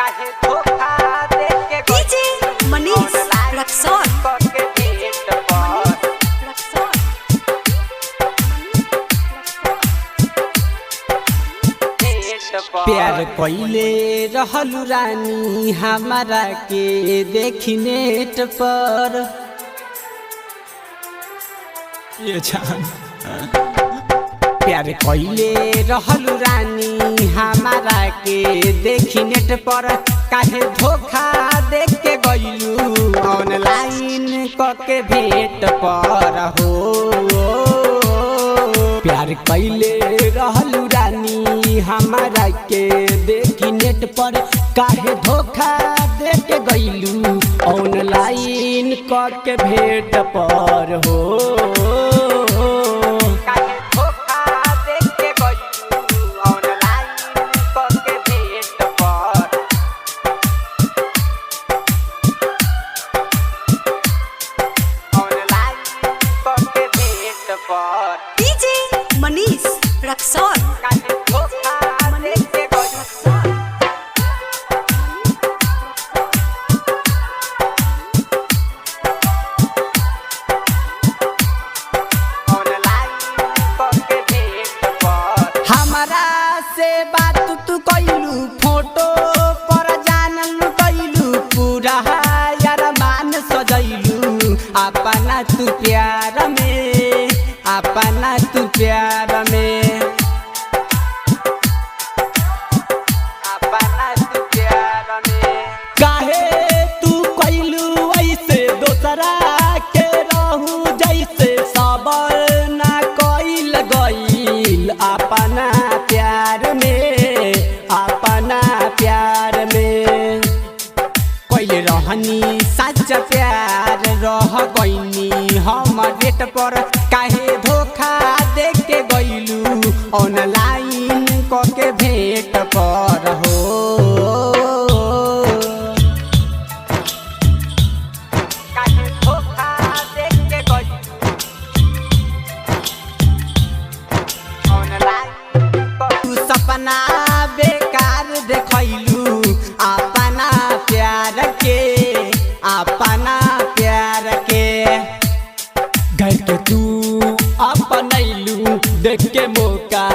काहे धोखा देके डीजे मनीष रक्सौल के भेंट पर प्यार कइले रहलू रानी हमारा के देखी नेट पर ये जान प्यार कइले रहलू रानी हमारा के देखी नेट पर काहे धोखा देख के गइलू ऑनलाइन के भेंट पर हो प्यार कइले रहलू रानी हमारा के देखी नेट पर काहे धोखा दे के गइलू ऑनलाइन के भेंट पर हो काहे धोखा देके गइलू ऑनलाइन के भेंट पर ऑनलाइन के भेंट पर डीजे मनीष रक्सौल काहे धोखा देके गइलू हमारा से बात तू कइलू फोटो पर जानल कइलू पूरा यार मान सजैलू अपना तू प्यार में अपना तू प्यार में अपना तू प्यार में काहे तू कइलू ऐसे दोसरा के रहू जैसे सबर ना कइल गइल अपना प्यार में अपना प्यार में कइले रहनी सच्चा प्यार रह गइनी हम रेट पर काहे धोखा दे के गइलू ऑनलाइन के भेंट पर हो काहे धोखा देके गइलू ऑनलाइन तू सपना बेकार देखैलू अपना प्यार के अपना प्यार के घर के तू अपनैलू देख के मौका